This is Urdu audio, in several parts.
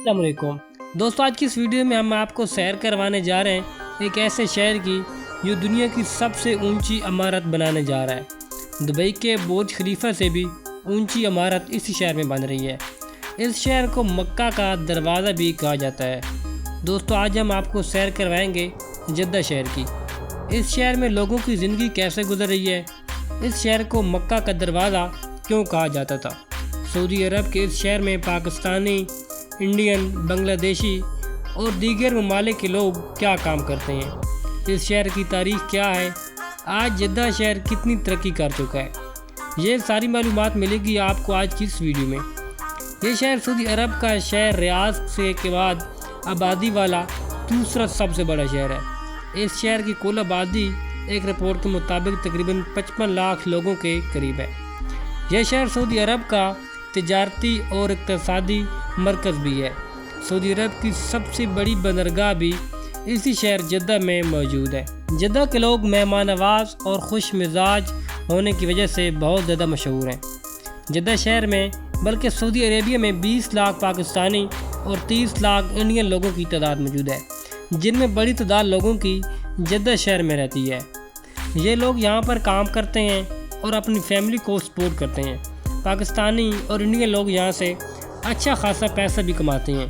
السلام علیکم دوستو، آج کی اس ویڈیو میں ہم آپ کو سیر کروانے جا رہے ہیں ایک ایسے شہر کی جو دنیا کی سب سے اونچی عمارت بنانے جا رہا ہے۔ دبئی کے برج خلیفہ سے بھی اونچی عمارت اسی شہر میں بن رہی ہے۔ اس شہر کو مکہ کا دروازہ بھی کہا جاتا ہے۔ دوستو، آج ہم آپ کو سیر کروائیں گے جدہ شہر کی۔ اس شہر میں لوگوں کی زندگی کیسے گزر رہی ہے، اس شہر کو مکہ کا دروازہ کیوں کہا جاتا تھا، سعودی عرب کے اس شہر میں پاکستانی، انڈین، بنگلہ دیشی اور دیگر ممالک کے لوگ کیا کام کرتے ہیں، اس شہر کی تاریخ کیا ہے، آج جدہ شہر کتنی ترقی کر چکا ہے، یہ ساری معلومات ملے گی آپ کو آج کی اس ویڈیو میں۔ یہ شہر سعودی عرب کا شہر ریاض کے بعد آبادی والا دوسرا سب سے بڑا شہر ہے۔ اس شہر کی کل آبادی ایک رپورٹ کے مطابق تقریباً 55 لاکھ لوگوں کے قریب ہے۔ یہ شہر سعودی عرب کا تجارتی اور اقتصادی مرکز بھی ہے۔ سعودی عرب کی سب سے بڑی بندرگاہ بھی اسی شہر جدہ میں موجود ہے۔ جدہ کے لوگ مہمان نواز اور خوش مزاج ہونے کی وجہ سے بہت زیادہ مشہور ہیں۔ جدہ شہر میں بلکہ سعودی عربیہ میں 20 لاکھ پاکستانی اور 30 لاکھ انڈین لوگوں کی تعداد موجود ہے، جن میں بڑی تعداد لوگوں کی جدہ شہر میں رہتی ہے۔ یہ لوگ یہاں پر کام کرتے ہیں اور اپنی فیملی کو سپورٹ کرتے ہیں۔ پاکستانی اور انڈین لوگ یہاں سے اچھا خاصا پیسہ بھی کماتے ہیں۔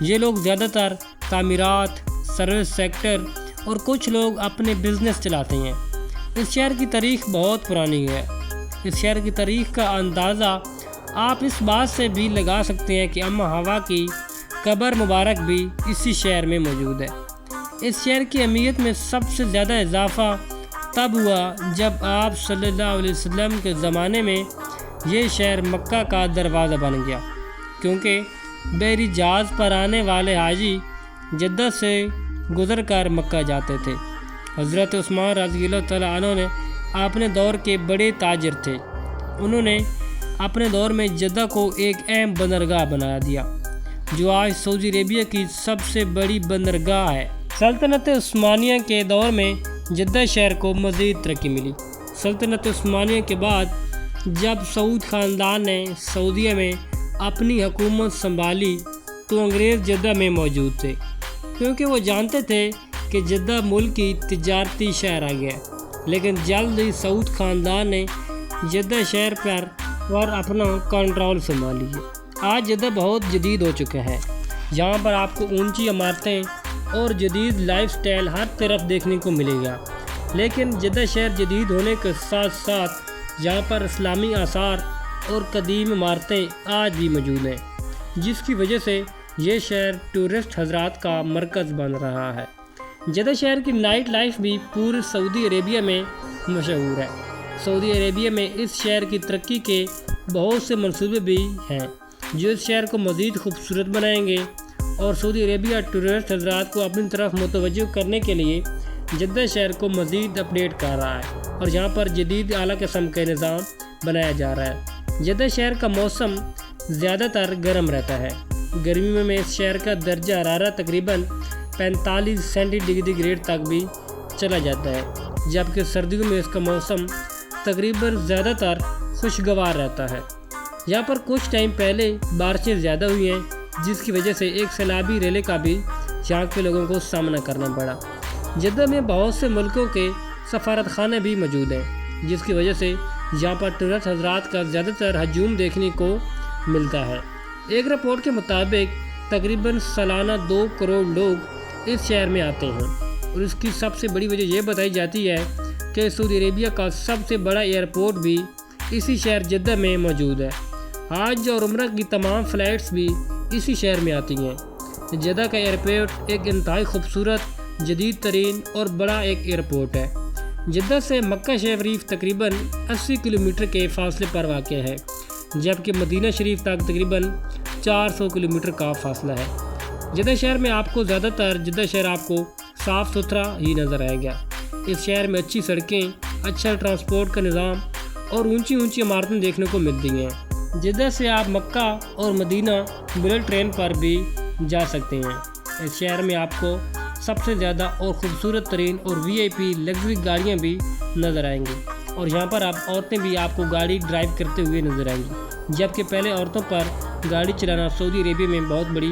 یہ لوگ زیادہ تر تعمیرات، سروس سیکٹر اور کچھ لوگ اپنے بزنس چلاتے ہیں۔ اس شہر کی تاریخ بہت پرانی ہے۔ اس شہر کی تاریخ کا اندازہ آپ اس بات سے بھی لگا سکتے ہیں کہ اماں حوا کی قبر مبارک بھی اسی شہر میں موجود ہے۔ اس شہر کی اہمیت میں سب سے زیادہ اضافہ تب ہوا جب آپ صلی اللہ علیہ وسلم کے زمانے میں یہ شہر مکہ کا دروازہ بن گیا، کیونکہ بحری جہاز پر آنے والے حاجی جدہ سے گزر کر مکہ جاتے تھے۔ حضرت عثمان رضی اللہ تعالیٰ عنہ نے اپنے دور کے بڑے تاجر تھے۔ انہوں نے اپنے دور میں جدہ کو ایک اہم بندرگاہ بنا دیا، جو آج سعودی عربیہ کی سب سے بڑی بندرگاہ ہے۔ سلطنت عثمانیہ کے دور میں جدہ شہر کو مزید ترقی ملی۔ سلطنت عثمانیہ کے بعد جب سعود خاندان نے سعودیہ میں اپنی حکومت سنبھالی تو انگریز جدہ میں موجود تھے، کیونکہ وہ جانتے تھے کہ جدہ ملک کی تجارتی شہر آ گیا ہے۔ لیکن جلد ہی سعود خاندان نے جدہ شہر پر اپنا کنٹرول سنبھال لیا۔ آج جدہ بہت جدید ہو چکا ہے، جہاں پر آپ کو اونچی عمارتیں اور جدید لائف سٹائل ہر طرف دیکھنے کو ملے گا۔ لیکن جدہ شہر جدید ہونے کے ساتھ ساتھ یہاں پر اسلامی آثار اور قدیم عمارتیں آج بھی موجود ہیں، جس کی وجہ سے یہ شہر ٹورسٹ حضرات کا مرکز بن رہا ہے۔ جدہ شہر کی نائٹ لائف بھی پورے سعودی عربیہ میں مشہور ہے۔ سعودی عربیہ میں اس شہر کی ترقی کے بہت سے منصوبے بھی ہیں، جو اس شہر کو مزید خوبصورت بنائیں گے، اور سعودی عربیہ ٹورسٹ حضرات کو اپنی طرف متوجہ کرنے کے لیے جدہ شہر کو مزید اپڈیٹ کر رہا ہے، اور یہاں پر جدید اعلیٰ قسم کا نظام بنایا جا رہا ہے۔ جدہ شہر کا موسم زیادہ تر گرم رہتا ہے۔ گرمیوں میں اس شہر کا درجہ حرارت تقریباً 45 سینٹی ڈگری گریڈ تک بھی چلا جاتا ہے، جبکہ سردیوں میں اس کا موسم تقریباً زیادہ تر خوشگوار رہتا ہے۔ یہاں پر کچھ ٹائم پہلے بارشیں زیادہ ہوئی ہیں، جس کی وجہ سے ایک سیلابی ریلے کا بھی یہاں کے لوگوں کو سامنا کرنا پڑا۔ جدہ میں بہت سے ملکوں کے سفارت خانے بھی موجود ہیں، جس کی وجہ سے یہاں پر ٹورسٹ حضرات کا زیادہ تر ہجوم دیکھنے کو ملتا ہے۔ ایک رپورٹ کے مطابق تقریباً سالانہ 2 کروڑ لوگ اس شہر میں آتے ہیں، اور اس کی سب سے بڑی وجہ یہ بتائی جاتی ہے کہ سعودی عربیہ کا سب سے بڑا ایئرپورٹ بھی اسی شہر جدہ میں موجود ہے۔ حج اور عمرہ کی تمام فلائٹس بھی اسی شہر میں آتی ہیں۔ جدہ کا ایئرپورٹ ایک انتہائی خوبصورت، جدید ترین اور بڑا ایک ایئرپورٹ ہے۔ جدہ سے مکہ شریف تقریباً 80 کلومیٹر کے فاصلے پر واقع ہے، جبکہ مدینہ شریف تک تقریباً 400 کلومیٹر کا فاصلہ ہے۔ جدہ شہر میں آپ کو جدہ شہر آپ کو صاف ستھرا ہی نظر آئے گا۔ اس شہر میں اچھی سڑکیں، اچھا ٹرانسپورٹ کا نظام اور اونچی عمارتیں دیکھنے کو ملتی ہیں۔ جدہ سے آپ مکہ اور مدینہ بلٹ ٹرین پر بھی جا سکتے ہیں۔ اس شہر میں آپ کو سب سے زیادہ اور خوبصورت ترین اور VIP لگژری گاڑیاں بھی نظر آئیں گی، اور یہاں پر عورتیں بھی آپ کو گاڑی ڈرائیو کرتے ہوئے نظر آئیں گی، جبکہ پہلے عورتوں پر گاڑی چلانا سعودی عربیہ میں بہت بڑی